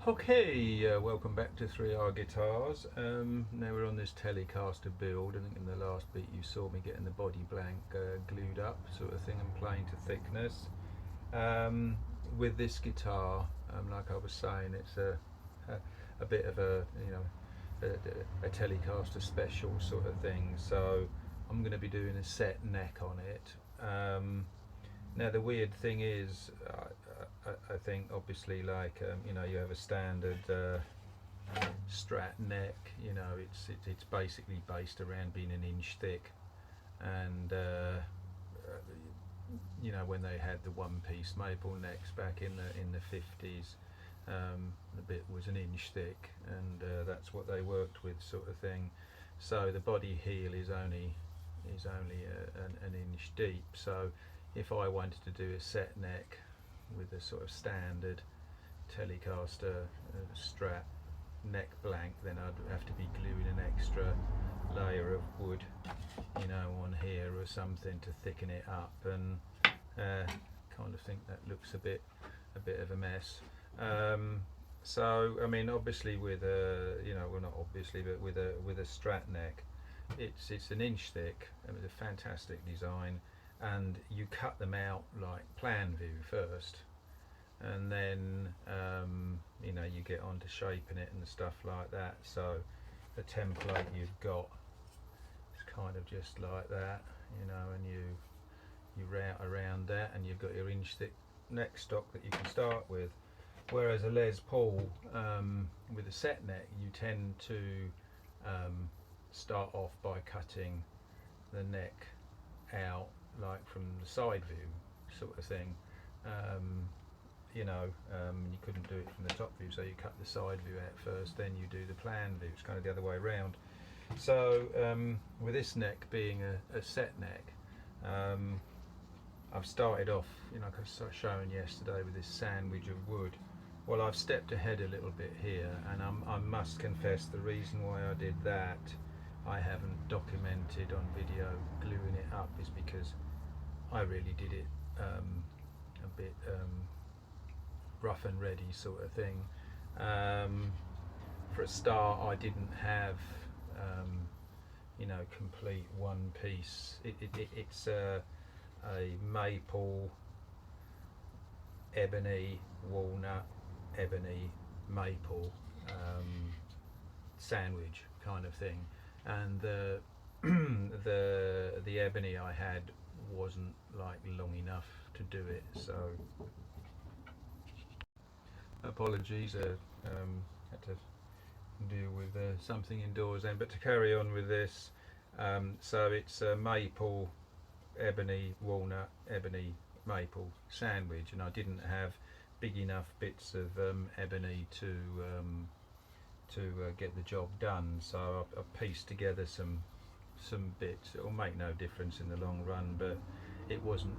Okay, welcome back to 3R Guitars. Now we're on this Telecaster build. I think in the last bit you saw me getting the body blank glued up sort of thing and playing to thickness. With this guitar, like I was saying, it's a bit of a, a Telecaster special sort of thing. So I'm going to be doing a set neck on it. Now the weird thing is, I think obviously like you have a standard Strat neck. It's basically based around being an inch thick, and when they had the one-piece maple necks back in the 50s, the bit was an inch thick, and that's what they worked with, sort of thing. So the body heel is only an inch deep. So if I wanted to do a set neck with a sort of standard Telecaster Strat neck blank, then I'd have to be gluing an extra layer of wood, on here or something to thicken it up, and kind of think that looks a bit of a mess. So I mean, obviously with a, well, not obviously, but with a Strat neck, it's an inch thick, and it's a fantastic design. And you cut them out like plan view first, and then you get on to shaping it and stuff like that. So the template you've got is kind of just like that, and you route around that, and you've got your inch thick neck stock that you can start with. Whereas a Les Paul with a set neck, you tend to start off by cutting the neck out like from the side view sort of thing. You couldn't do it from the top view, so you cut the side view out first, then you do the plan view. It's kind of the other way around. So with this neck being a set neck, I've started off, like I was showing yesterday, with this sandwich of wood. Well, I've stepped ahead a little bit here, and I must confess the reason why I did that, I haven't documented on video gluing it up, is because I really did it a bit rough and ready sort of thing. For a start, I didn't have complete one piece. It's a maple, ebony, walnut, ebony, maple sandwich kind of thing, and the the ebony I had wasn't like long enough to do it, so apologies. Had to deal with something indoors then. But to carry on with this, so it's a maple, ebony, walnut, ebony, maple sandwich, and I didn't have big enough bits of ebony to get the job done. So I pieced together some bits. It will make no difference in the long run, but it wasn't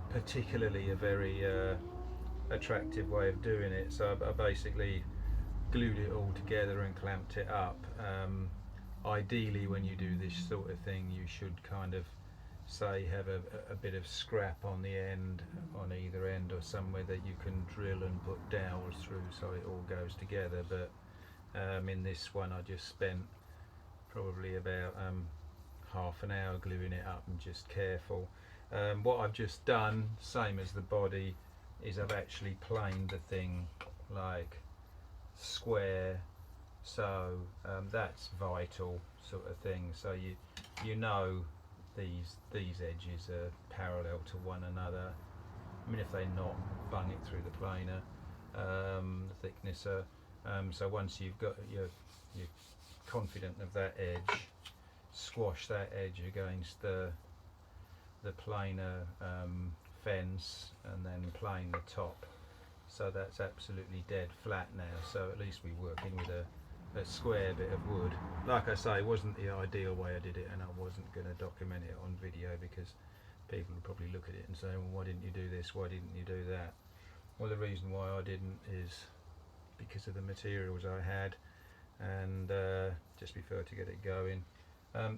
particularly a very attractive way of doing it. So I basically glued it all together and clamped it up. Ideally, when you do this sort of thing, you should kind of say have a bit of scrap on the end, on either end, or somewhere that you can drill and put dowels through so it all goes together. But in this one, I just spent probably about half an hour gluing it up, and just careful. What I've just done, same as the body, is I've actually planed the thing like square, so that's vital sort of thing. So you know these edges are parallel to one another. I mean, if they're not, bung it through the planer, the thicknesser. So once you've got you're confident of that edge, squash that edge against the planer fence, and then plane the top. So that's absolutely dead flat now. So at least we're working with a square bit of wood. Like I say, it wasn't the ideal way I did it, and I wasn't going to document it on video because people would probably look at it and say, well, why didn't you do this, why didn't you do that? Well, the reason why I didn't is because of the materials I had, and just prefer to get it going.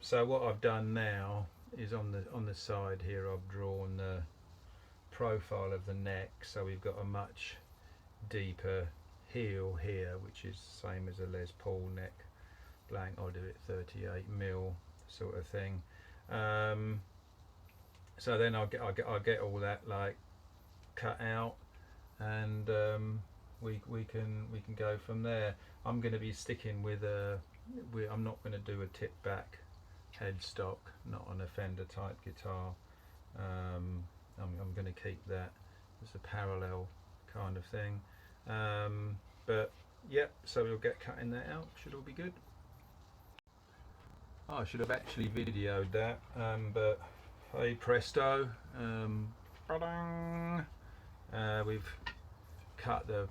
So what I've done now is on the side here, I've drawn the profile of the neck, so we've got a much deeper heel here, which is same as a Les Paul neck blank. I'll do it 38mm sort of thing. So then I'll get all that like cut out, and we can go from there. I'm going to be sticking with I'm not going to do a tip back headstock, not on a Fender type guitar. I'm going to keep that as a parallel kind of thing. But yep, so we'll get cutting that out. Should all be good. Oh, I should have actually videoed that, but hey presto, we've cut the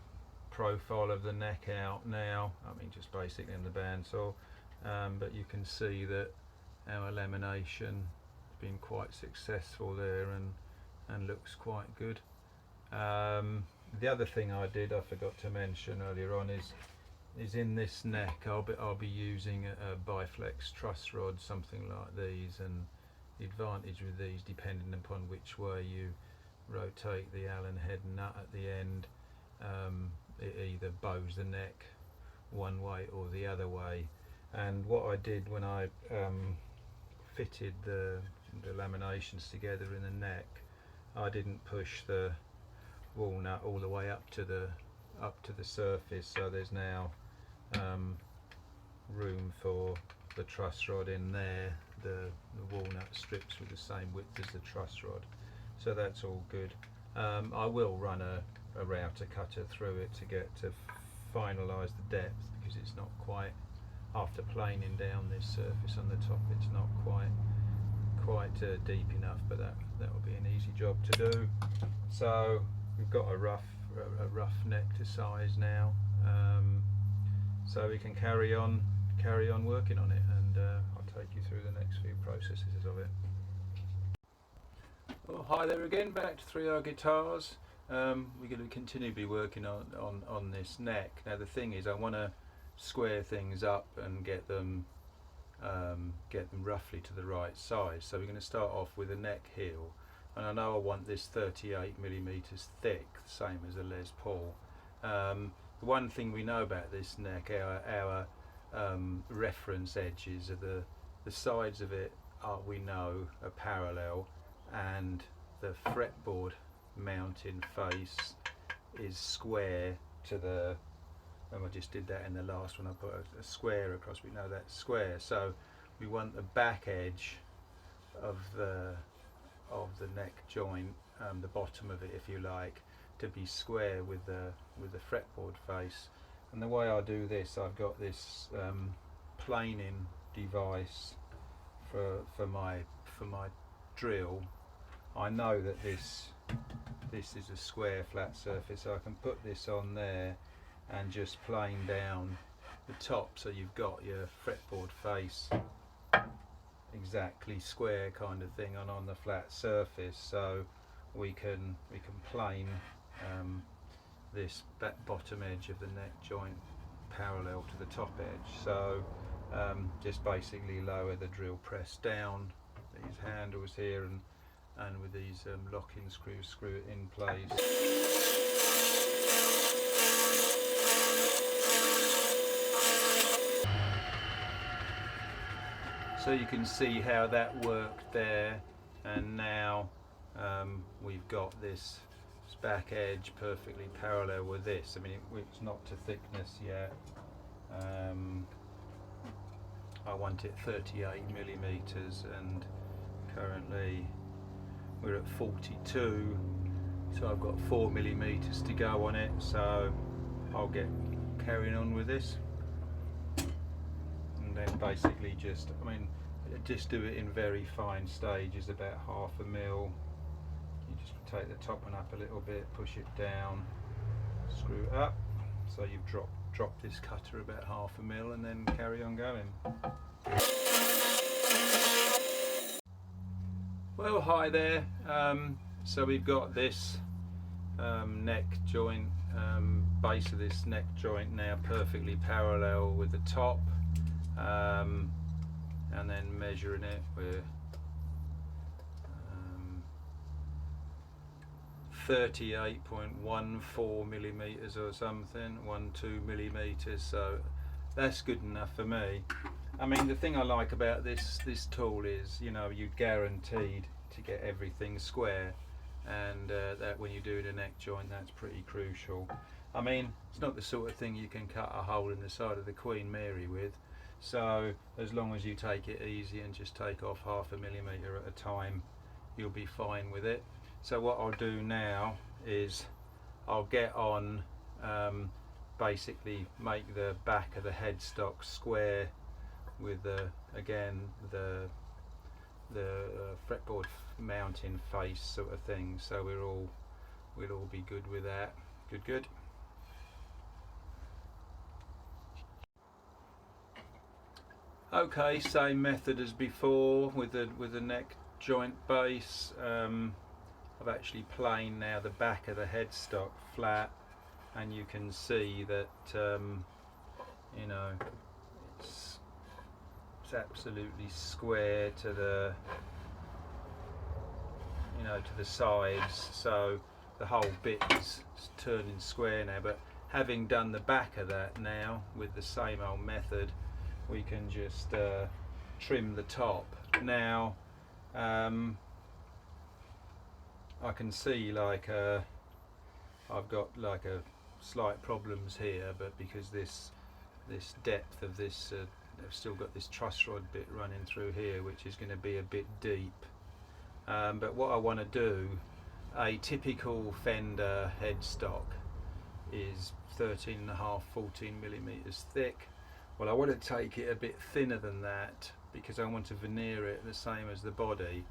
profile of the neck out now. I mean, just basically in the bandsaw, but you can see that our lamination has been quite successful there, and looks quite good. The other thing I forgot to mention earlier on is in this neck I'll be using a biflex truss rod, something like these, and the advantage with these, depending upon which way you rotate the Allen head nut at the end, it either bows the neck one way or the other way. And what I did when I fitted the laminations together in the neck, I didn't push the walnut all the way up to the surface, so there's now room for the truss rod in there. The walnut strips with the same width as the truss rod, so that's all good. I will run a router cutter through it to finalise the depth, because it's not quite, after planing down this surface on the top, it's not quite deep enough, but that will be an easy job to do. So we've got a rough neck to size now, so we can carry on working on it, and I'll take you through the next few processes of it. Well, hi there again, back to 3R Guitars. We're going to continue to be working on this neck. Now the thing is, I want to square things up and get them roughly to the right size. So we're going to start off with a neck heel, and I know I want this 38mm thick, same as a Les Paul. The one thing we know about this neck, our reference edges are the sides of it we know are parallel, and the fretboard mounting face is square to the, and I just did that in the last one, I put a square across, we know that's square, so we want the back edge of the neck joint, the bottom of it if you like, to be square with the fretboard face. And the way I do this, I've got this planing device for my drill. I know that this is a square flat surface, so I can put this on there and just plane down the top, so you've got your fretboard face exactly square kind of thing on the flat surface, so we can plane this bottom edge of the neck joint parallel to the top edge. So just basically lower the drill press down these handles here, and with these locking screws, screw it in place. So you can see how that worked there, and now we've got this back edge perfectly parallel with this. I mean, it's not to thickness yet. I want it 38mm, and currently we're at 42, so I've got 4mm to go on it, so I'll get carrying on with this, and then basically just do it in very fine stages, about 1/2 mil. You just take the top one up a little bit, push it down, screw it up, so you've dropped this cutter about 1/2 mil, and then carry on going. Well, hi there. So we've got this neck joint, base of this neck joint now perfectly parallel with the top, and then measuring it, we're 38.14 millimeters or something, 12 millimeters, so that's good enough for me. I mean, the thing I like about this tool is, you know, you're guaranteed to get everything square, and that when you do the neck joint, that's pretty crucial. I mean, it's not the sort of thing you can cut a hole in the side of the Queen Mary with, so as long as you take it easy and just take off 0.5 millimeter at a time, you'll be fine with it. So what I'll do now is I'll get on, basically make the back of the headstock square with again the fretboard mounting face sort of thing, so we'll all be good with that. Good. Okay, same method as before with the neck joint base. I've actually planed now the back of the headstock flat, and you can see that you know, it's absolutely square to the, you know, to the sides, so the whole bit is turning square now. But having done the back of that now with the same old method, we can just trim the top. Now I can see like I've got like a slight problems here, but because this depth of this I've still got this truss rod bit running through here, which is going to be a bit deep, but what I want to do, a typical Fender headstock is 13.5, 14 millimeters thick. Well, I want to take it a bit thinner than that because I want to veneer it the same as the body,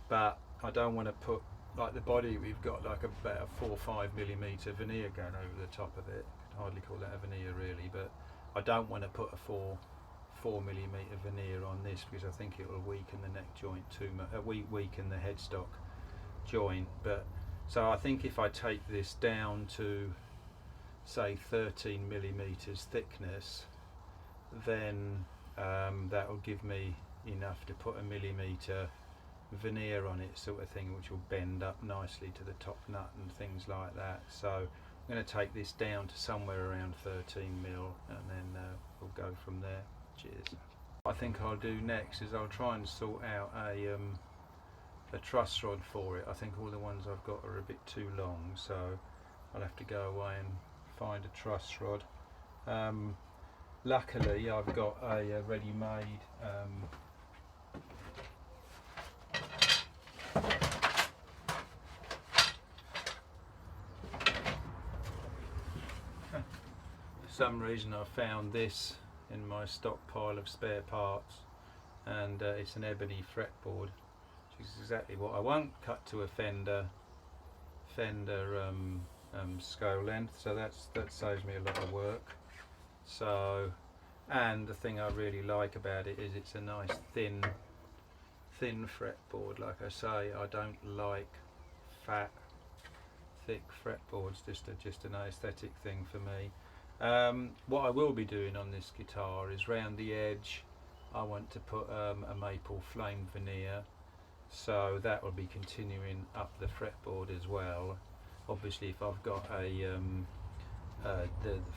but I don't want to put, like the body, we've got like about a 4 or 5 millimeter veneer going over the top of it. I can hardly call that a veneer really, but I don't want to put a 4 millimeter veneer on this because I think it will weaken the neck joint too much, weaken the headstock joint. But so I think if I take this down to say 13 millimeters thickness, then that will give me enough to put a millimeter veneer on it, sort of thing, which will bend up nicely to the top nut and things like that. So I'm going to take this down to somewhere around 13 mil, and then we'll go from there. Cheers. What I think I'll do next is I'll try and sort out a truss rod for it. I think all the ones I've got are a bit too long, so I'll have to go away and find a truss rod. Luckily I've got a ready-made for some reason I found this in my stockpile of spare parts, and it's an ebony fretboard, which is exactly what I want, cut to a Fender scale length, so that saves me a lot of work. So, and the thing I really like about it is it's a nice thin fretboard. Like I say, I don't like fat, thick fretboards, just an aesthetic thing for me. What I will be doing on this guitar is round the edge I want to put a maple flame veneer, so that will be continuing up the fretboard as well. Obviously if I've got the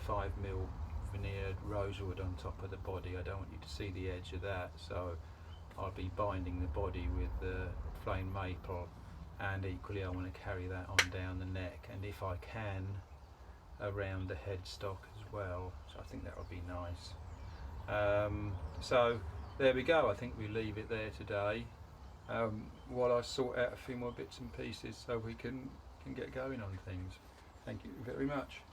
5mm veneered rosewood on top of the body, I don't want you to see the edge of that, so I'll be binding the body with the flame maple, and equally I want to carry that on down the neck, and if I can around the headstock as well, so I think that would be nice. So there we go. I think we leave it there today while I sort out a few more bits and pieces so we can get going on things. Thank you very much.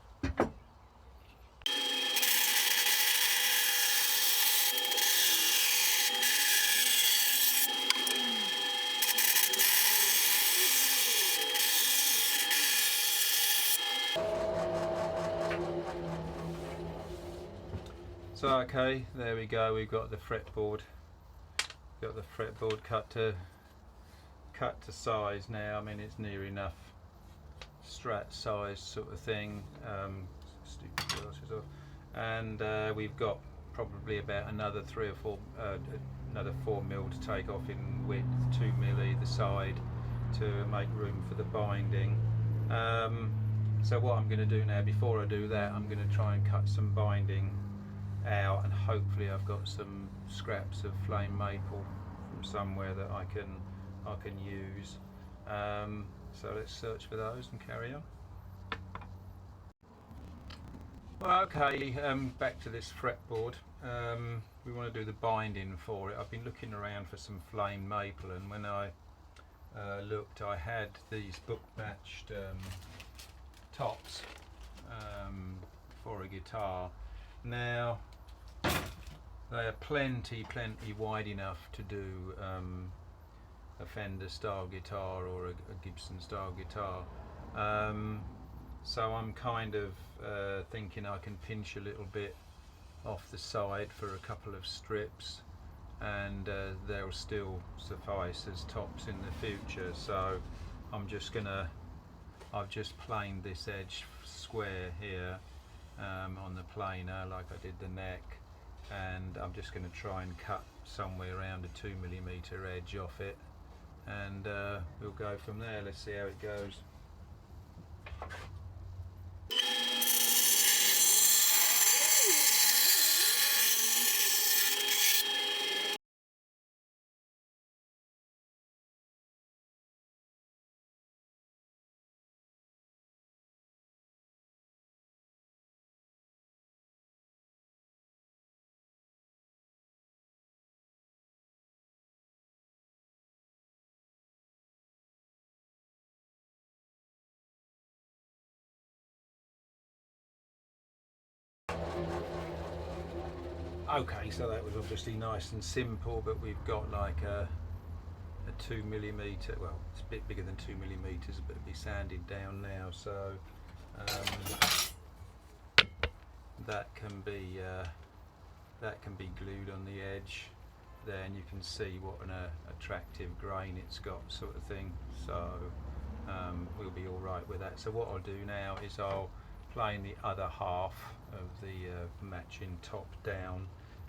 So okay, there we go. We've got the fretboard. Got the fretboard cut to size now. I mean, it's near enough Strat size sort of thing. Stupid glasses off. And we've got probably about another 3 or 4, another 4mm to take off in width, 2mm either side to make room for the binding. So what I'm going to do now, before I do that, I'm going to try and cut some binding out, and hopefully I've got some scraps of flame maple from somewhere that I can use. So let's search for those and carry on. Well, okay, back to this fretboard. We want to do the binding for it. I've been looking around for some flame maple, and when I looked, I had these book matched tops for a guitar. Now they are plenty wide enough to do a Fender style guitar or a Gibson style guitar. So I'm kind of thinking I can pinch a little bit off the side for a couple of strips, and they'll still suffice as tops in the future. So I've just planed this edge square here on the planer like I did the neck, and I'm just going to try and cut somewhere around a 2mm edge off it, and we'll go from there. Let's see how it goes. Okay, so that was obviously nice and simple, but we've got like a 2mm, well, it's a bit bigger than 2mm, but it'll be sanded down now, so that can be glued on the edge there, and you can see what an attractive grain it's got, sort of thing. So we'll be all right with that. So what I'll do now is I'll plane the other half of the matching top down,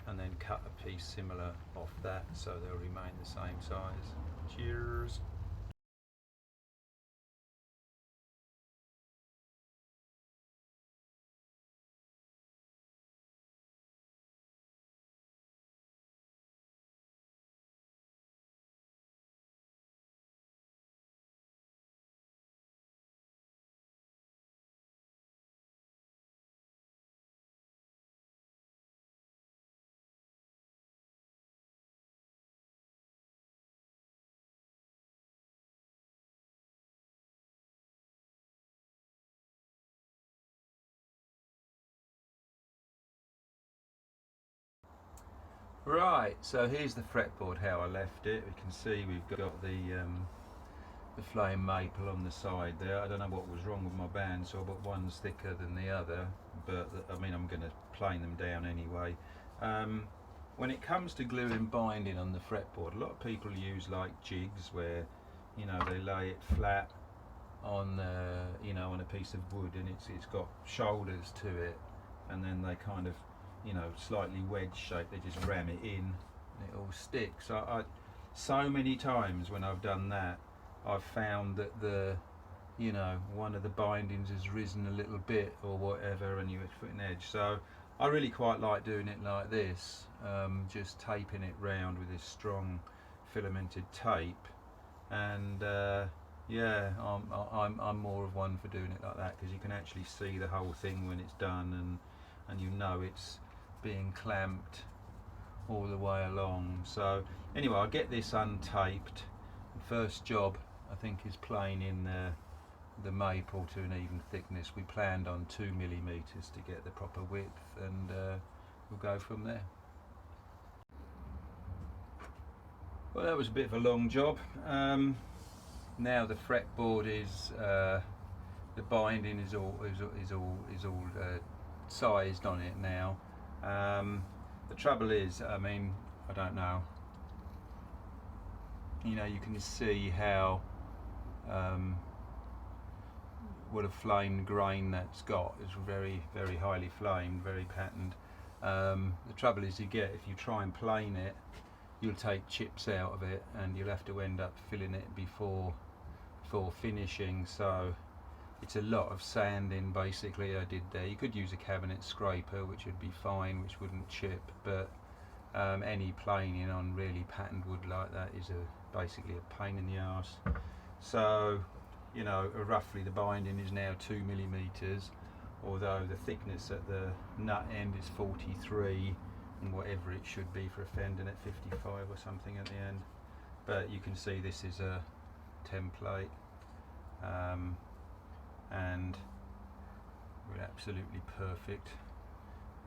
and then cut a piece similar off that so they'll remain the same size. Cheers! Right, so here's the fretboard how I left it. We can see we've got the flame maple on the side there. I don't know what was wrong with my bandsaw, but one's thicker than the other, but I mean I'm going to plane them down anyway. When it comes to glue and binding on the fretboard, a lot of people use like jigs where, you know, they lay it flat on you know, on a piece of wood, and it's got shoulders to it, and then they kind of, you know, slightly wedge shaped, they just ram it in and it all sticks. So many times when I've done that, I've found that you know, one of the bindings has risen a little bit or whatever, and you put an edge. So I really quite like doing it like this, just taping it round with this strong filamented tape, and yeah, I'm more of one for doing it like that, because you can actually see the whole thing when it's done, and you know it's being clamped all the way along. So anyway, I'll get this untaped. First job I think is planing the maple to an even thickness. We planned on 2mm to get the proper width, and we'll go from there. Well, that was a bit of a long job. Now the fretboard is the binding is all sized on it now. The trouble is, I mean, I don't know, you know, you can see how what a flamed grain that's got. It's very highly flamed, very patterned. The trouble is, if you try and plane it, you'll take chips out of it, and you'll have to end up filling it before finishing. So it's a lot of sanding basically I did there. You could use a cabinet scraper, which would be fine, which wouldn't chip, but any planing on really patterned wood like that is basically a pain in the arse. So, you know, roughly the binding is now 2mm, although the thickness at the nut end is 43, and whatever it should be for a fending at 55 or something at the end. But you can see this is a template, and we're absolutely perfect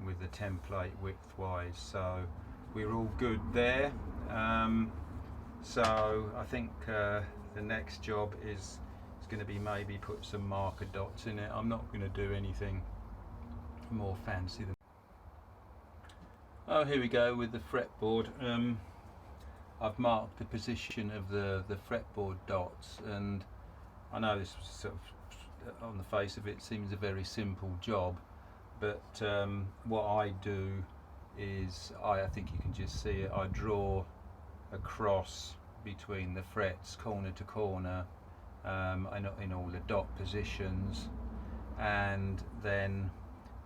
with the template width wise, so we're all good there. So I think the next job is going to be maybe put some marker dots in it. I'm not going to do anything more fancy than. Oh, here we go with the fretboard. I've marked the position of the fretboard dots, and I know this was sort of, on the face of it, seems a very simple job, but what I do is, I think you can just see it, I draw a cross between the frets corner to corner, in all the dot positions, and then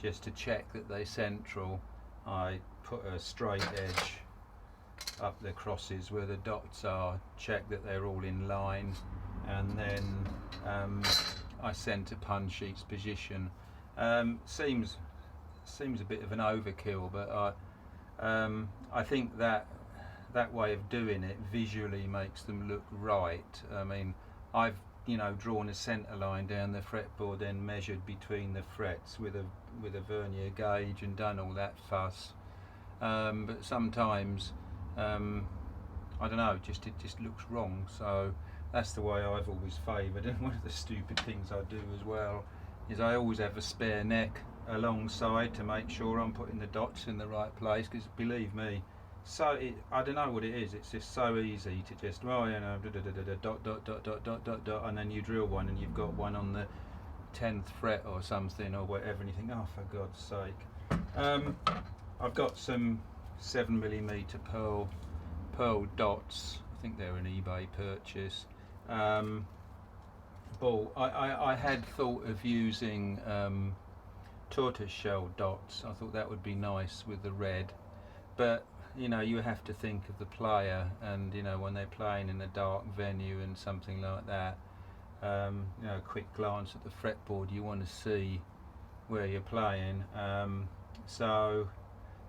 just to check that they're central, I put a straight edge up the crosses where the dots are, check that they're all in line, and then I centre punch each position. Seems a bit of an overkill, but I think that way of doing it visually makes them look right. I mean, I've drawn a centre line down the fretboard, then measured between the frets with a vernier gauge and done all that fuss. But sometimes I don't know, it just looks wrong. So that's the way I've always favoured. And one of the stupid things I do as well is I always have a spare neck alongside to make sure I'm putting the dots in the right place, because believe me, I don't know what it is, it's just so easy to just, dot dot dot dot dot dot dot, and then you drill one and you've got one on the 10th fret or something or whatever, and you think, oh, for God's sake. I've got some 7mm pearl dots. I think they're an eBay purchase. Ball. I had thought of using tortoiseshell dots. I thought that would be nice with the red, but you have to think of the player, and when they're playing in a dark venue and something like that, a quick glance at the fretboard, you want to see where you're playing.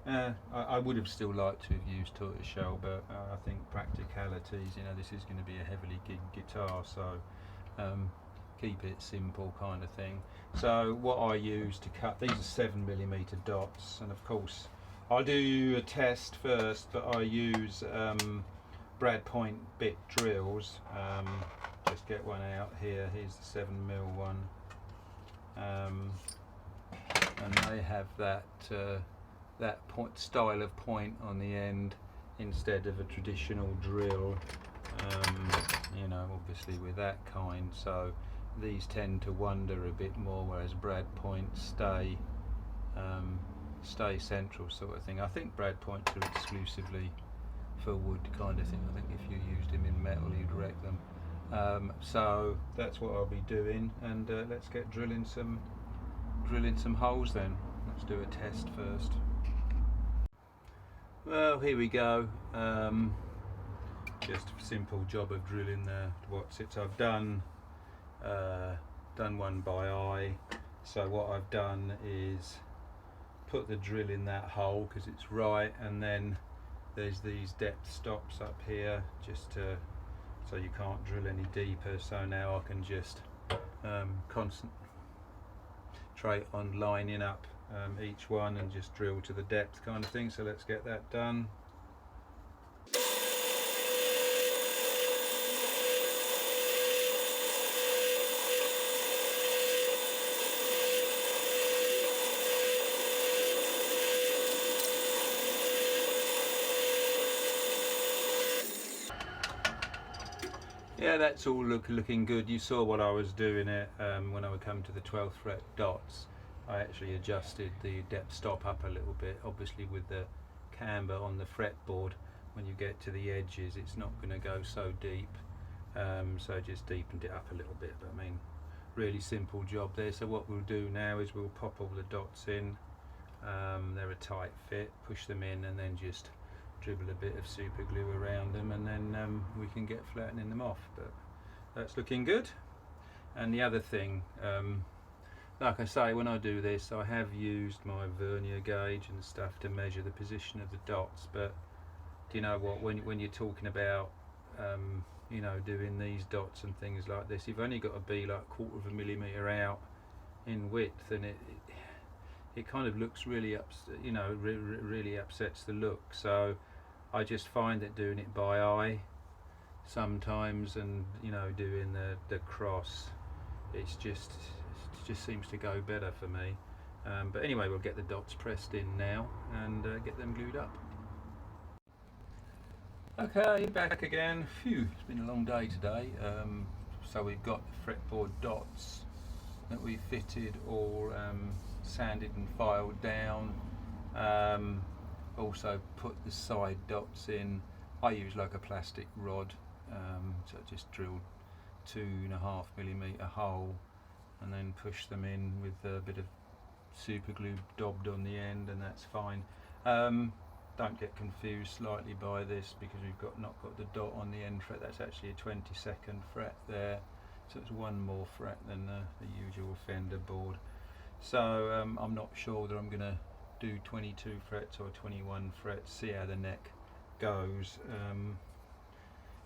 I would have still liked to have used tortoiseshell, but I think practicalities, this is going to be a heavily gigged guitar, so keep it simple kind of thing. So what I use to cut, these are 7mm dots, and of course I'll do a test first, but I use brad point bit drills. Just get one out here. Here's the 7mm one, and they have that point style of point on the end instead of a traditional drill. Obviously with that kind, so these tend to wander a bit more, whereas brad points stay central sort of thing. I think brad points are exclusively for wood kind of thing. I think if you used them in metal you'd wreck them. So that's what I'll be doing, and let's get drilling some holes then. Let's do a test first. Well, here we go. Just a simple job of drilling the watsits. I've done one by eye. So what I've done is put the drill in that hole because it's right, and then there's these depth stops up here just so you can't drill any deeper. So now I can just concentrate on lining up each one and just drill to the depth kind of thing. So let's get that done. Yeah, that's all looking good. You saw what I was doing it when I would come to the 12th fret dots. I actually adjusted the depth stop up a little bit. Obviously with the camber on the fretboard, when you get to the edges it's not going to go so deep, so I just deepened it up a little bit. But I mean, really simple job there. So what we'll do now is we'll pop all the dots in. They're a tight fit, push them in, and then just dribble a bit of super glue around them, and then we can get flattening them off. But that's looking good. And the other thing, like I say, when I do this, I have used my vernier gauge and stuff to measure the position of the dots, but do you know what, when you're talking about you know, doing these dots and things like this, you've only got to be like 1/4 of a millimetre out in width, and it kind of looks really you know, really upsets the look. So I just find that doing it by eye sometimes, and you know, doing the cross, it just seems to go better for me. But anyway, we'll get the dots pressed in now and get them glued up. Okay, back again. Phew, it's been a long day today. So we've got the fretboard dots that we fitted all sanded and filed down. Also put the side dots in. I use like a plastic rod, so I just drilled 2.5 millimetre hole and then push them in with a bit of super glue daubed on the end, and that's fine. Don't get confused slightly by this, because we've not got the dot on the end fret. That's actually a 22nd fret there, so it's one more fret than the usual Fender board. So I'm not sure whether I'm going to do 22 frets or 21 frets, see how the neck goes.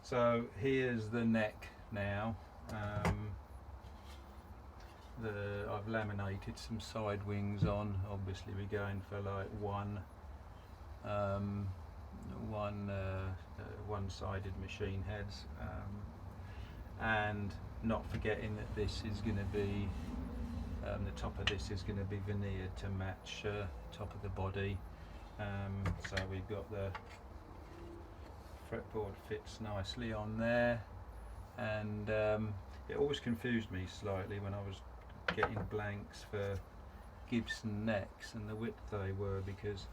So here's the neck now. I've laminated some side wings on. Obviously we're going for like one-sided machine heads, and not forgetting that this is going to be the top of this is going to be veneered to match top of the body. So we've got the fretboard fits nicely on there, and it always confused me slightly when I was getting blanks for Gibson necks and the width they were, because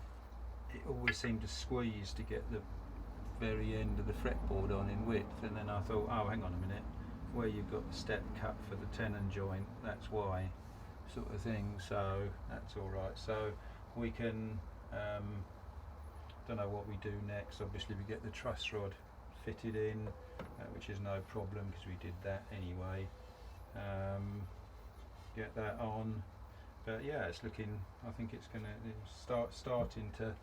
it always seemed to squeeze to get the very end of the fretboard on in width, and then I thought, oh, hang on a minute, where you've got the step cut for the tenon joint, that's why, sort of thing. So that's all right. So we can don't know what we do next. Obviously we get the truss rod fitted in, which is no problem because we did that anyway. Get that on, but yeah, it's looking, I think it's going to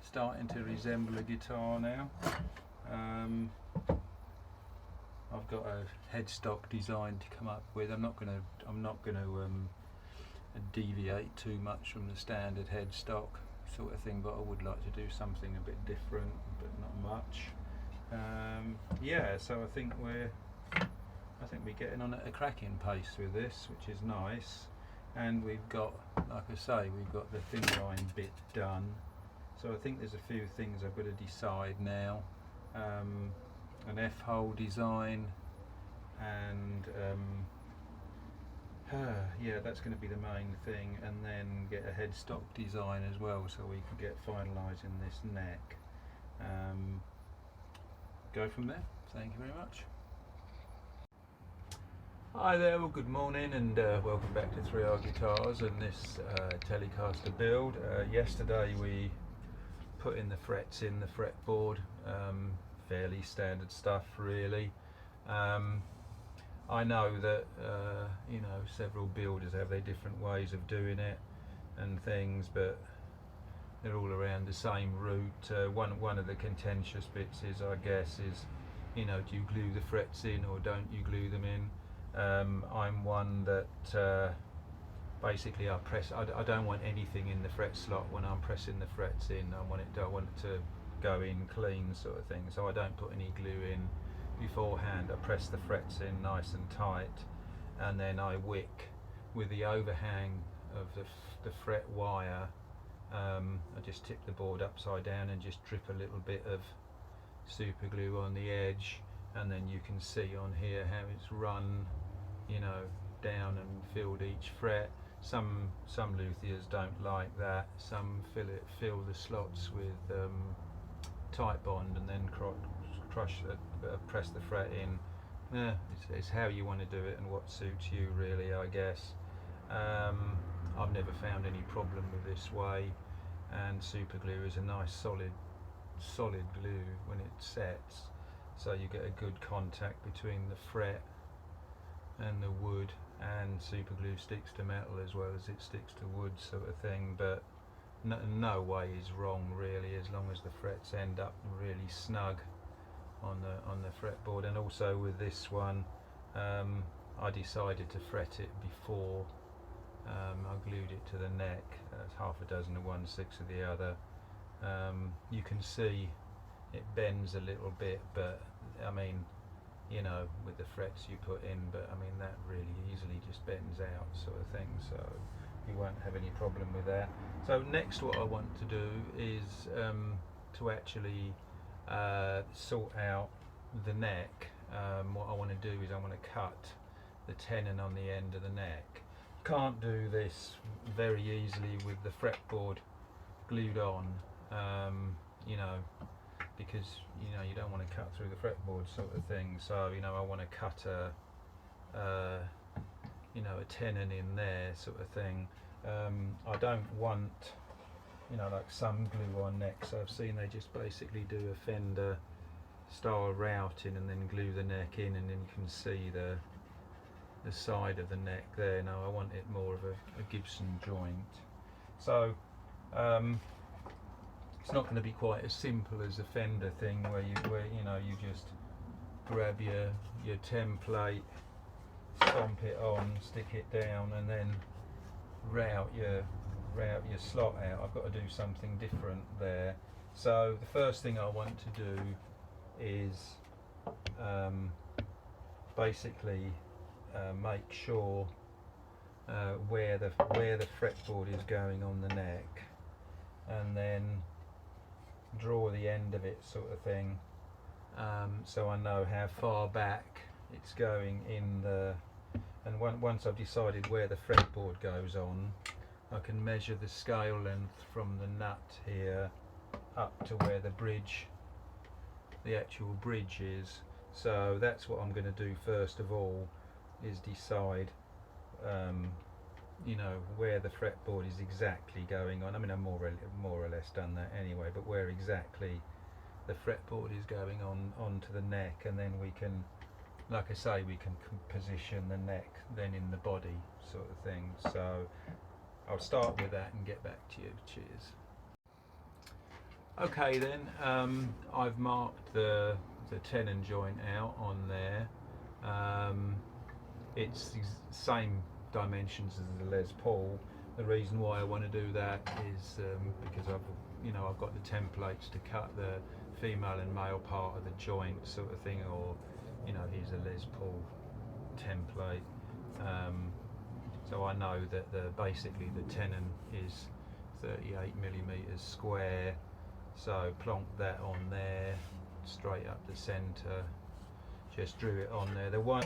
starting to resemble a guitar now. I've got a headstock design to come up with. I'm not going to deviate too much from the standard headstock sort of thing, but I would like to do something a bit different, but not much. Yeah, so I think we're getting on at a cracking pace with this, which is nice. And we've got, like I say, we've got the thin line bit done. So I think there's a few things I've got to decide now. An F-hole design, and yeah, that's going to be the main thing, and then get a headstock design as well, so we can get finalising this neck. Go from there. Thank you very much. Hi there, well, good morning, and welcome back to 3R Guitars and this Telecaster build. Yesterday we put in the frets in the fretboard, fairly standard stuff really. I know that you know, several builders have their different ways of doing it and things, but they're all around the same route. One of the contentious bits is, I guess, is, you know, do you glue the frets in or don't you glue them in? I'm one that basically I don't want anything in the fret slot when I'm pressing the frets in. I want it to go in clean, sort of thing, so I don't put any glue in beforehand. I press the frets in nice and tight, and then I wick with the overhang of the fret wire. I just tip the board upside down and just drip a little bit of super glue on the edge, and then you can see on here how it's run, you know, down and filled each fret. Some luthiers don't like that. Some fill the slots with tight bond and then press the fret in yeah, it's how you want to do it and what suits you really, I guess. I've never found any problem with this way, and super glue is a nice solid glue when it sets, so you get a good contact between the fret and the wood, and super glue sticks to metal as well as it sticks to wood, sort of thing. But no way is wrong really, as long as the frets end up really snug on the fretboard. And also with this one, I decided to fret it before I glued it to the neck. That's half a dozen of one, 6 of the other. You can see it bends a little bit, but I mean, you know, with the frets you put in, but I mean that really easily just bends out, sort of thing, so you won't have any problem with that. So next what I want to do is to actually sort out the neck. What I want to do is I want to cut the tenon on the end of the neck. Can't do this very easily with the fretboard glued on, you know, because you know you don't want to cut through the fretboard, sort of thing. So you know I want to cut a you know, a tenon in there, sort of thing. I don't want, you know, like some glue on necks I've seen, they just basically do a fender style routing and then glue the neck in, and then you can see the side of the neck there. No, I want it more of a Gibson joint. So it's not going to be quite as simple as a fender thing where you know you just grab your template, stomp it on, stick it down, and then route your slot out. I've got to do something different there. So the first thing I want to do is basically make sure where the fretboard is going on the neck, and then draw the end of it, sort of thing, so I know how far back it's going in the, and once I've decided where the fretboard goes on, I can measure the scale length from the nut here up to where the bridge, the actual bridge is. So that's what I'm going to do first of all, is decide you know, where the fretboard is exactly going on. I mean, I've more or less done that anyway, but where exactly the fretboard is going on onto the neck, and then we can, like I say, we can position the neck then in the body, sort of thing. So I'll start with that and get back to you. Cheers. Okay then, I've marked the tenon joint out on there. It's the same dimensions as the Les Paul. The reason why I want to do that is because I've got the templates to cut the female and male part of the joint, sort of thing, or you know, here's a Les Paul template. So I know that basically the tenon is 38 millimeters square. So plonk that on there, straight up the centre. Just drew it on there. The one.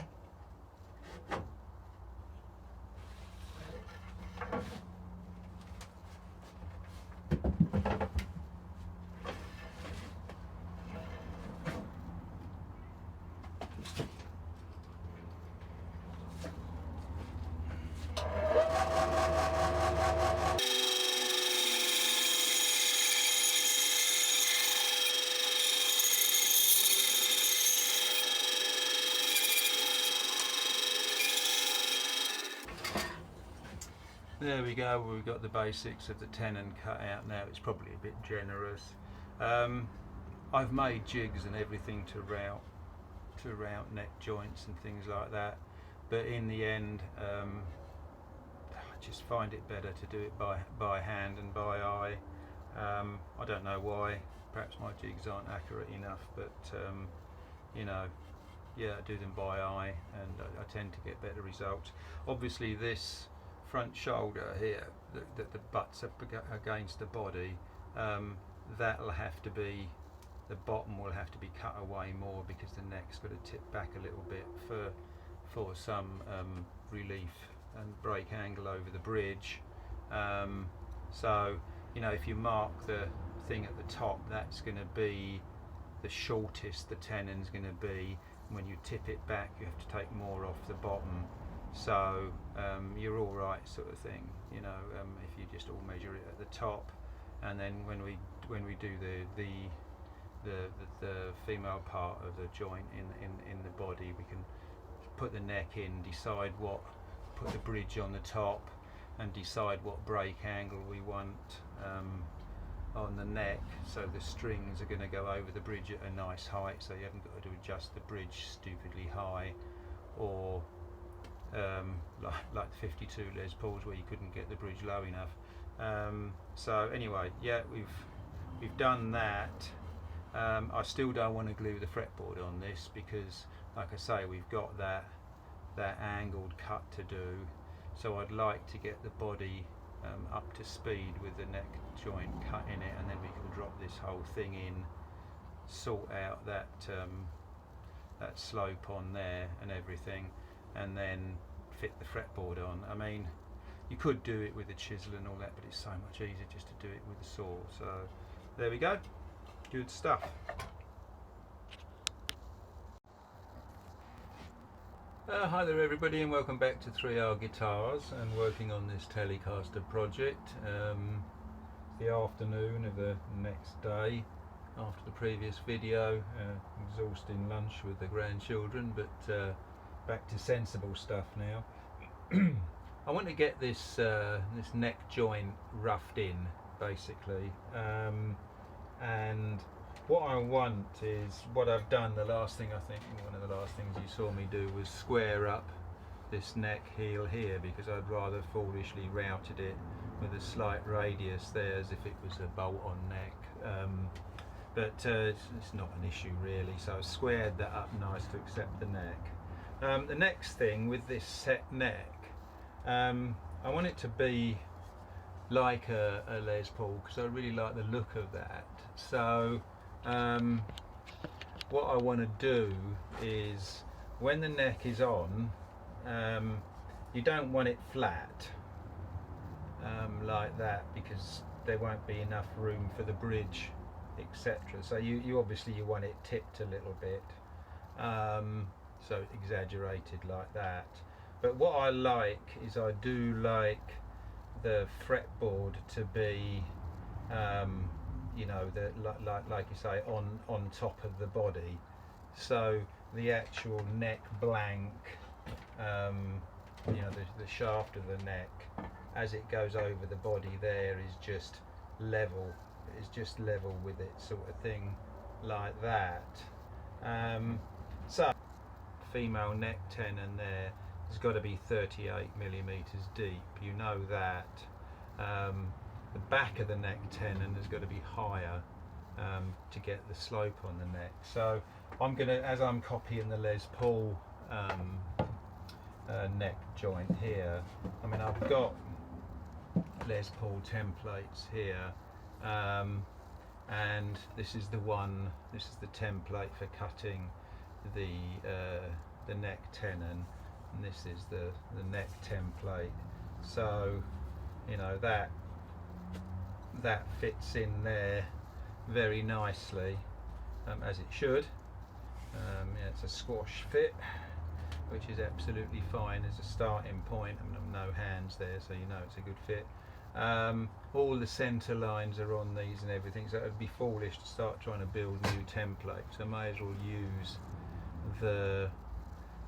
There we go, we've got the basics of the tenon cut out now. It's probably a bit generous. I've made jigs and everything to route neck joints and things like that, but in the end I just find it better to do it by hand and by eye. I don't know why, perhaps my jigs aren't accurate enough, but you know, yeah, I do them by eye and I tend to get better results. Obviously this front shoulder here that the butt's up against the body, that'll have to be, the bottom will have to be cut away more, because the neck's got to tip back a little bit for some relief and brake angle over the bridge. So you know, if you mark the thing at the top, that's going to be the shortest the tenon's going to be, when you tip it back you have to take more off the bottom, so you're all right, sort of thing, you know, if you just all measure it at the top, and then when we do the female part of the joint in the body, we can put the neck in, decide put the bridge on the top, and decide what break angle we want on the neck, so the strings are going to go over the bridge at a nice height, so you haven't got to adjust the bridge stupidly high, or like the 52 Les Pauls where you couldn't get the bridge low enough. So anyway, yeah, we've done that. I still don't want to glue the fretboard on this because, like I say, we've got that angled cut to do, so I'd like to get the body up to speed with the neck joint cut in it, and then we can drop this whole thing in, sort out that slope on there and everything, and then fit the fretboard on. I mean, you could do it with a chisel and all that, but it's so much easier just to do it with a saw. So there we go, good stuff. Hi there everybody, and welcome back to 3R Guitars and working on this Telecaster project. The afternoon of the next day after the previous video, exhausting lunch with the grandchildren, but back to sensible stuff now. I want to get this this neck joint roughed in basically, and what I want is what I've done. The last thing, I think one of the last things you saw me do was square up this neck heel here, because I'd rather foolishly routed it with a slight radius there as if it was a bolt-on neck, but it's not an issue really, so I squared that up nice to accept the neck. The next thing with this set neck, I want it to be like a Les Paul, because I really like the look of that. So what I want to do is, when the neck is on, you don't want it flat like that, because there won't be enough room for the bridge, etc. So you obviously you want it tipped a little bit, so exaggerated like that. But what I like is, I do like the fretboard to be you know, like you say, on top of the body, so the actual neck blank, you know, the shaft of the neck as it goes over the body there is just level, with it, sort of thing, like that. So female neck tenon there has got to be 38 millimeters deep, you know that. The back of the neck tenon has got to be higher to get the slope on the neck. So I'm gonna, as I'm copying the Les Paul neck joint here, I mean, I've got Les Paul templates here, and this is the template for cutting the neck tenon, and this is the neck template. So you know, that fits in there very nicely, as it should. Yeah, it's a squash fit, which is absolutely fine as a starting point. I mean, no hands there, so you know it's a good fit. All the centre lines are on these and everything, so it would be foolish to start trying to build new templates. I may as well use the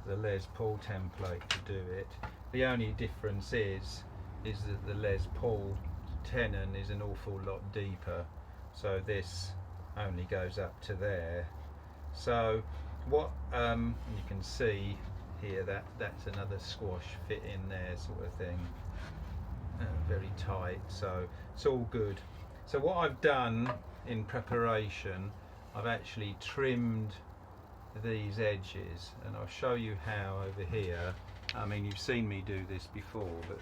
Les Paul template to do it. The only difference is that the Les Paul tenon is an awful lot deeper, so this only goes up to there. So what you can see here, that's another squash fit in there, sort of thing, very tight, so it's all good. So what I've done in preparation, I've actually trimmed these edges, and I'll show you how over here. I mean, you've seen me do this before, but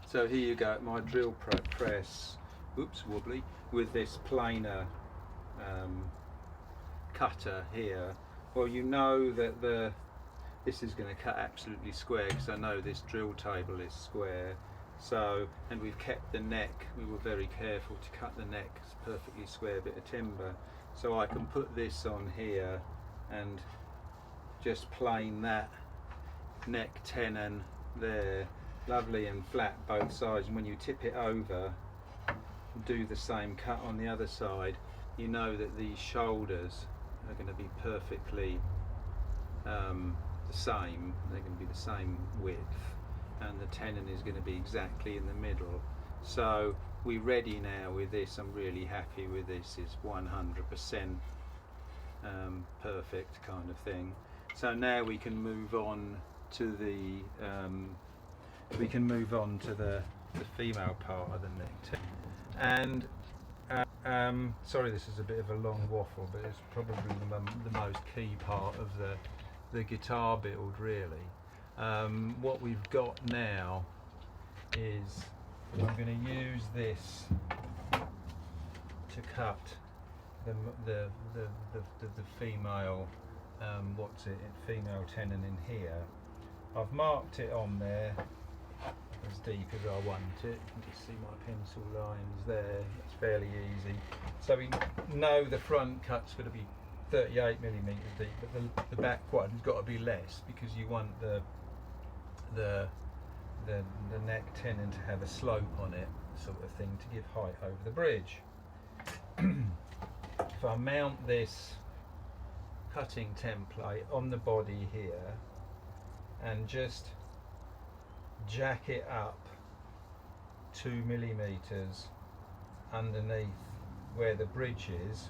so here you go, my drill press, oops, wobbly, with this planer cutter here. Well, you know that this is going to cut absolutely square, because I know this drill table is square. So, and we've kept the neck, we were very careful to cut the neck, it's a perfectly square bit of timber. So I can put this on here and just plane that neck tenon there, lovely and flat both sides, and when you tip it over, do the same cut on the other side, you know that these shoulders are going to be perfectly the same. They're going to be the same width, and the tenon is going to be exactly in the middle. So we're ready now with this. I'm really happy with this. It's 100% perfect kind of thing. So now we can move on to the the female part of the neck. And sorry, this is a bit of a long waffle, but it's probably the most key part of the guitar build, really. What we've got now is I'm going to use this to cut the female female tenon in here. I've marked it on there as deep as I want it. You can just see my pencil lines there. It's fairly easy. So we know the front cut's going to be 38 millimeters deep, but the back one's got to be less, because you want the neck tenon to have a slope on it, sort of thing, to give height over the bridge. If I mount this cutting template on the body here and just jack it up 2 millimeters underneath where the bridge is,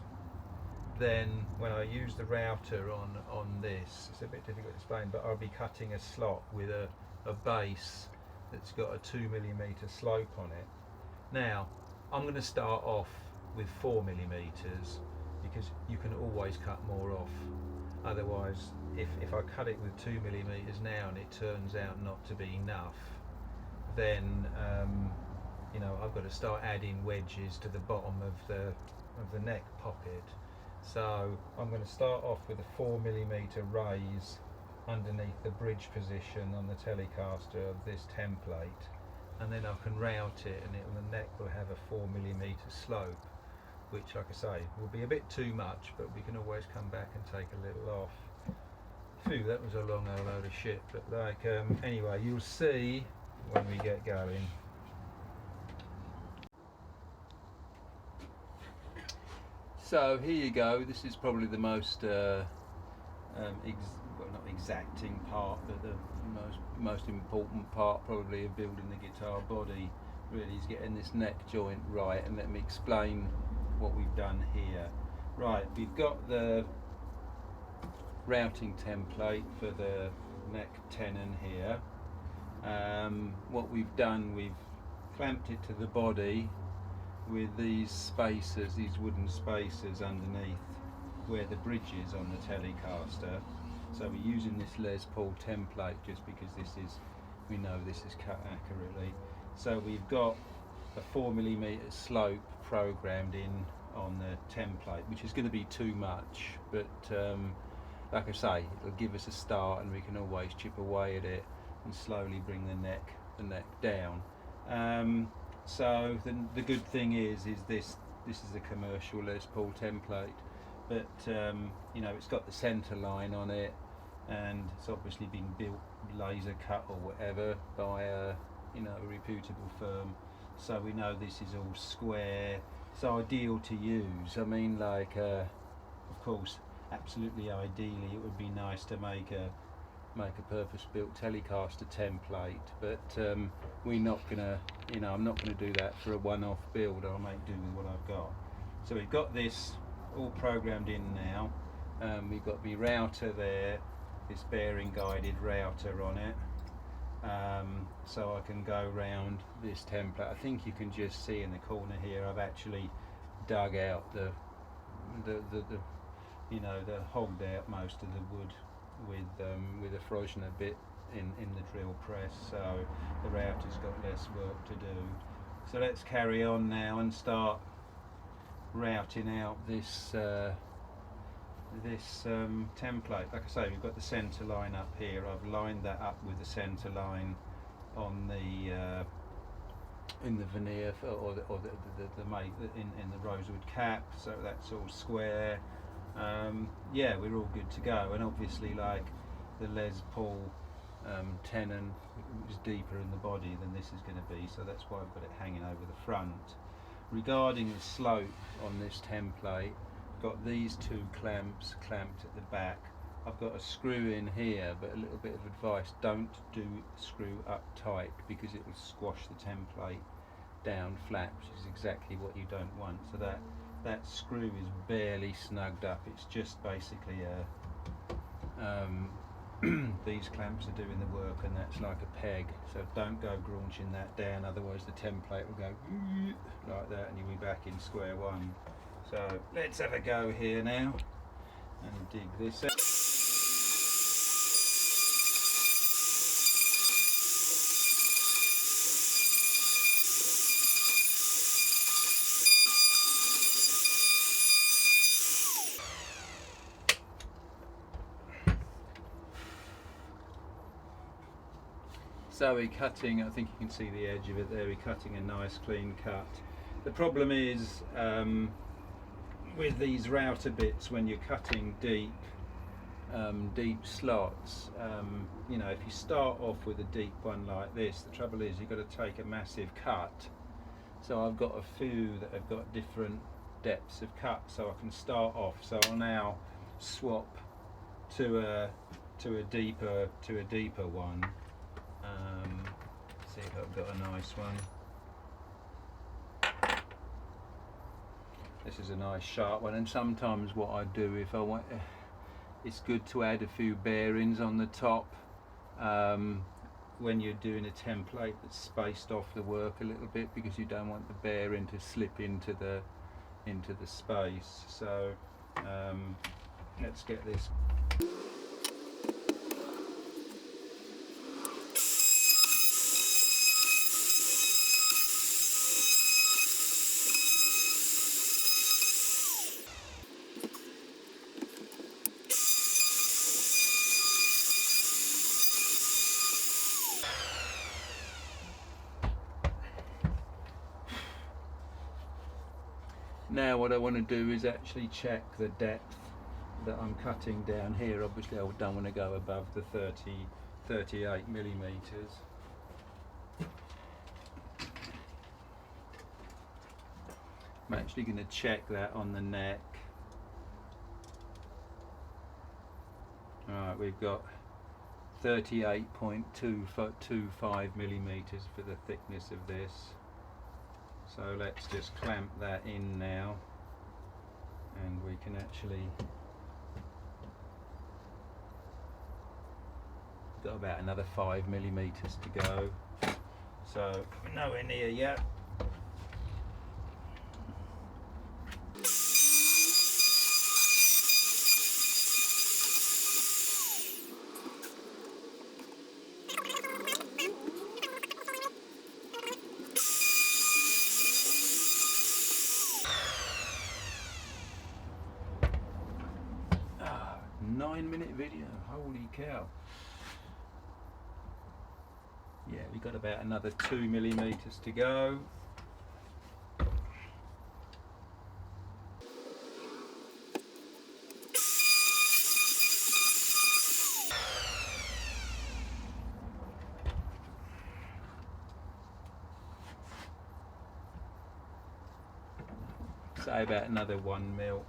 then when I use the router on this, it's a bit difficult to explain, but I'll be cutting a slot with a base that's got a 2 millimeter slope on it. Now I'm going to start off with 4 millimeters, because you can always cut more off. Otherwise, if I cut it with 2 millimeters now and it turns out not to be enough, then you know, I've got to start adding wedges to the bottom of the neck pocket. So I'm going to start off with a 4 millimeter raise underneath the bridge position on the Telecaster of this template, and then I can route it, and the neck will have a 4 millimeter slope, which, like I say, will be a bit too much, but we can always come back and take a little off. Phew, that was a long old load of shit, but like, anyway, you'll see when we get going. So here you go. This is probably the most, well, not exacting part, but the most important part probably of building the guitar body. Really is getting this neck joint right, and let me explain what we've done here. Right, we've got the routing template for the neck tenon here. What we've done, we've clamped it to the body with these spacers, these wooden spacers underneath where the bridge is on the Telecaster. So we're using this Les Paul template just because we know this is cut accurately. So we've got a 4 millimeter slope programmed in on the template, which is going to be too much, but like I say, it'll give us a start, and we can always chip away at it and slowly bring the neck down. So the good thing is this is a commercial Les Paul template, but you know, it's got the center line on it, and it's obviously been built laser cut or whatever by a reputable firm, so we know this is all square. It's ideal to use. I mean, like, of course, absolutely ideally it would be nice to make a purpose-built Telecaster template, but we're not gonna, I'm not gonna do that for a one-off build. I'll make do with what I've got. So we've got this all programmed in now. We've got the router there, this bearing guided router on it, so I can go round this template. I think you can just see in the corner here I've actually dug out the hogged out most of the wood with a Frosner bit in the drill press, so the router's got less work to do. So let's carry on now and start routing out this template. Like I say, we've got the center line up here. I've lined that up with the center line on the in the veneer or the in the rosewood cap, so that's all square. Yeah, we're all good to go. And obviously, like the Les Paul tenon is deeper in the body than this is going to be, so that's why I've got it hanging over the front. Regarding the slope on this template, I've got these two clamps clamped at the back. I've got a screw in here, but a little bit of advice: don't do screw up tight, because it will squash the template down flat, which is exactly what you don't want. So that screw is barely snugged up. It's just basically these clamps are doing the work, and that's like a peg. So don't go graunching that down, otherwise the template will go like that, and you'll be back in square one. So let's have a go here now and dig this out. So we're cutting, I think you can see the edge of it there, we're cutting a nice clean cut. The problem is with these router bits, when you're cutting deep slots, you know, if you start off with a deep one like this, the trouble is you've got to take a massive cut. So I've got a few that have got different depths of cut, so I can start off. So I'll now swap to a deeper one. See if I've got a nice one. This is a nice sharp one, and sometimes what I do, if I want, it's good to add a few bearings on the top when you're doing a template that's spaced off the work a little bit, because you don't want the bearing to slip into the space. So let's get this. Now what I want to do is actually check the depth that I'm cutting down here. Obviously I don't want to go above the 38 millimeters. I'm actually going to check that on the neck. Alright, we've got 38.25 millimeters for the thickness of this. So let's just clamp that in now, and we can actually, got about another 5 millimeters to go, so we're nowhere near yet. Ah, 9-minute video, holy cow. Yeah, we've got about another 2 millimeters to go. Say about another 1 mil.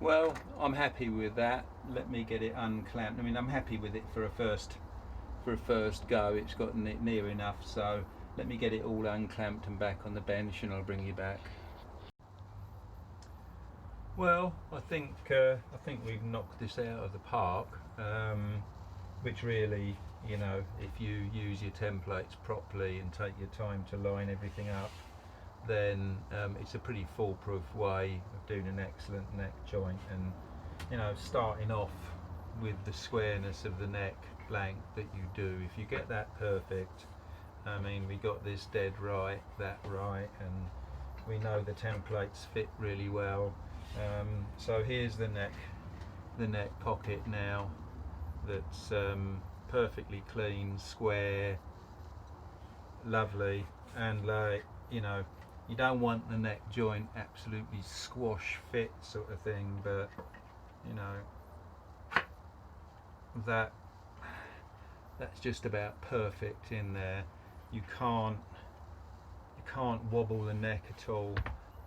Well, I'm happy with that. Let me get it unclamped. I mean, I'm happy with it for a first go. It's got near enough, so let me get it all unclamped and back on the bench, and I'll bring you back. Well, I think we've knocked this out of the park, which really, you know, if you use your templates properly and take your time to line everything up, then it's a pretty foolproof way of doing an excellent neck joint. And, you know, starting off with the squareness of the neck blank that you do, if you get that perfect, I mean, we got this dead right, that right, and we know the templates fit really well. So here's the neck pocket now, that's perfectly clean, square, lovely, and like, you know, you don't want the neck joint absolutely squash fit sort of thing, but you know, that's just about perfect in there. You can't wobble the neck at all,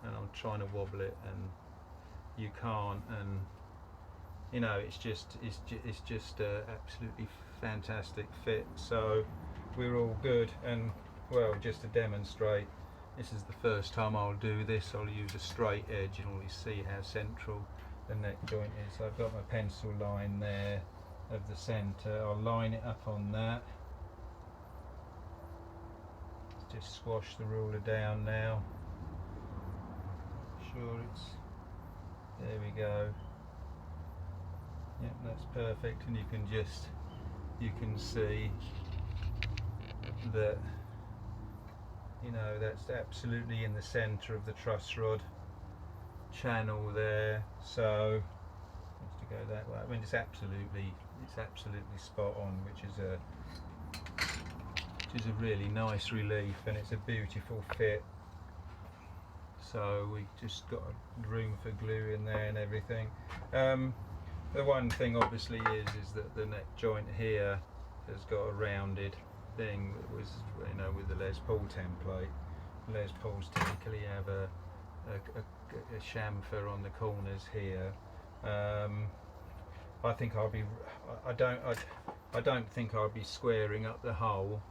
and I'm trying to wobble it and you can't, and you know, it's just a absolutely fantastic fit. So we're all good. And well, just to demonstrate, this is the first time I'll do this. I'll use a straight edge and you see how central the neck joint is. So I've got my pencil line there of the centre. I'll line it up on that. Just squash the ruler down now. Sure, it's there. We go. Yep, that's perfect, and you can see that, you know, that's absolutely in the centre of the truss rod channel there. So just to go that way, I mean, it's absolutely spot on, which is a really nice relief, and it's a beautiful fit. So we just got room for glue in there and everything. The one thing obviously is that the neck joint here has got a rounded thing that was, you know, with the Les Paul template. Les Pauls typically have a chamfer on the corners here. I don't think I'll be squaring up the hole.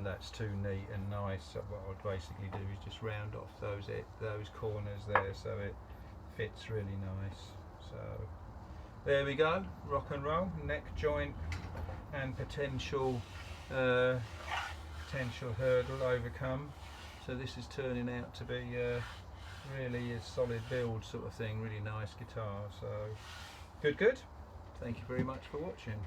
That's too neat and nice. So what I'll basically do is just round off those corners there, so it fits really nice. So there we go, rock and roll, neck joint and potential hurdle overcome. So this is turning out to be really a solid build sort of thing, really nice guitar. So good. Thank you very much for watching.